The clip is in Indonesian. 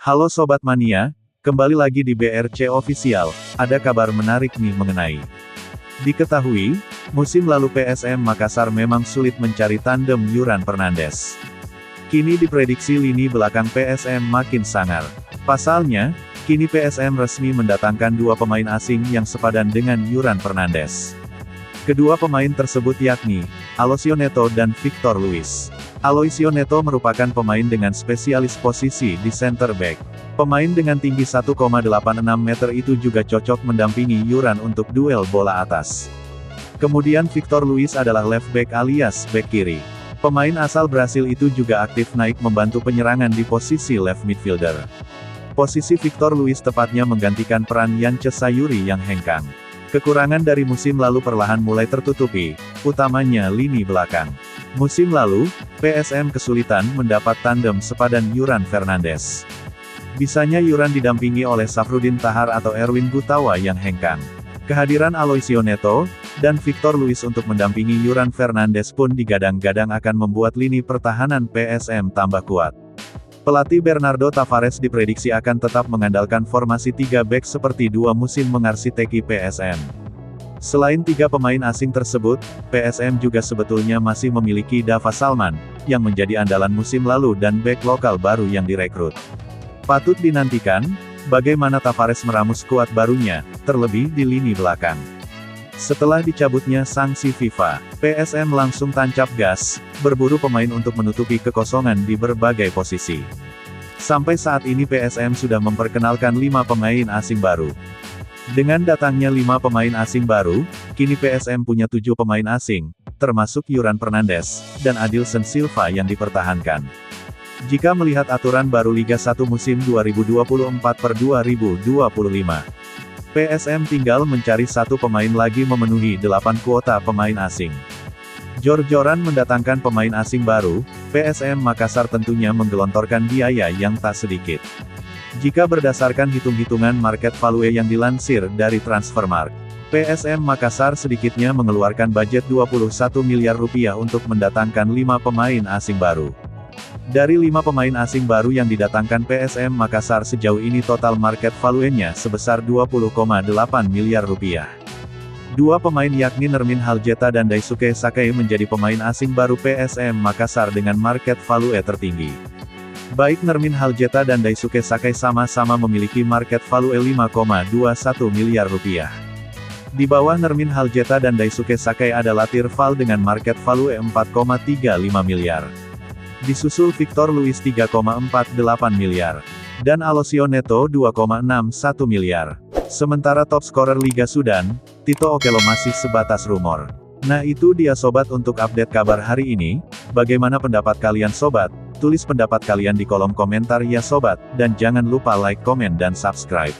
Halo Sobat Mania, kembali lagi di BRC Official, ada kabar menarik nih mengenai. Diketahui, musim lalu PSM Makassar memang sulit mencari tandem Yuran Fernandes. Kini diprediksi lini belakang PSM makin sangar. Pasalnya, kini PSM resmi mendatangkan dua pemain asing yang sepadan dengan Yuran Fernandes. Kedua pemain tersebut yakni, Aloisio Neto dan Victor Luis. Aloisio Neto merupakan pemain dengan spesialis posisi di center back. Pemain dengan tinggi 1,86 meter itu juga cocok mendampingi Yuran untuk duel bola atas. Kemudian Victor Luis adalah left back alias back kiri. Pemain asal Brasil itu juga aktif naik membantu penyerangan di posisi left midfielder. Posisi Victor Luis tepatnya menggantikan peran Yance Sayuri yang hengkang. Kekurangan dari musim lalu perlahan mulai tertutupi, utamanya lini belakang. Musim lalu, PSM kesulitan mendapat tandem sepadan Yuran Fernandes. Bisanya Yuran didampingi oleh Safrudin Tahar atau Erwin Gutawa yang hengkang. Kehadiran Aloisio Neto dan Victor Luis untuk mendampingi Yuran Fernandes pun digadang-gadang akan membuat lini pertahanan PSM tambah kuat. Pelatih Bernardo Tavares diprediksi akan tetap mengandalkan formasi 3 back seperti dua musim mengarsiteki PSM. Selain tiga pemain asing tersebut, PSM juga sebetulnya masih memiliki Dava Salman, yang menjadi andalan musim lalu dan back lokal baru yang direkrut. Patut dinantikan, bagaimana Tavares meramu skuad barunya, terlebih di lini belakang. Setelah dicabutnya sanksi FIFA, PSM langsung tancap gas, berburu pemain untuk menutupi kekosongan di berbagai posisi. Sampai saat ini PSM sudah memperkenalkan 5 pemain asing baru. Dengan datangnya 5 pemain asing baru, kini PSM punya 7 pemain asing, termasuk Yuran Fernandes, dan Adilson Silva yang dipertahankan. Jika melihat aturan baru Liga 1 musim 2024/2025, PSM tinggal mencari 1 pemain lagi memenuhi 8 kuota pemain asing. Jor-joran mendatangkan pemain asing baru, PSM Makassar tentunya menggelontorkan biaya yang tak sedikit. Jika berdasarkan hitung-hitungan market value yang dilansir dari Transfermarkt, PSM Makassar sedikitnya mengeluarkan budget 21 miliar rupiah untuk mendatangkan 5 pemain asing baru. Dari 5 pemain asing baru yang didatangkan PSM Makassar sejauh ini total market value-nya sebesar 20,8 miliar rupiah. Dua pemain yakni Nermin Haljeta dan Daisuke Sakai menjadi pemain asing baru PSM Makassar dengan market value tertinggi. Baik Nermin Haljeta dan Daisuke Sakai sama-sama memiliki market value 5,21 miliar rupiah. Di bawah Nermin Haljeta dan Daisuke Sakai ada Latir Val dengan market value 4,35 miliar. Disusul Victor Luis 3,48 miliar. Dan Aloisio Neto 2,61 miliar. Sementara top scorer Liga Sudan, Tito Okello masih sebatas rumor. Nah itu dia sobat untuk update kabar hari ini, bagaimana pendapat kalian sobat? Tulis pendapat kalian di kolom komentar ya sobat, dan jangan lupa like, komen dan subscribe.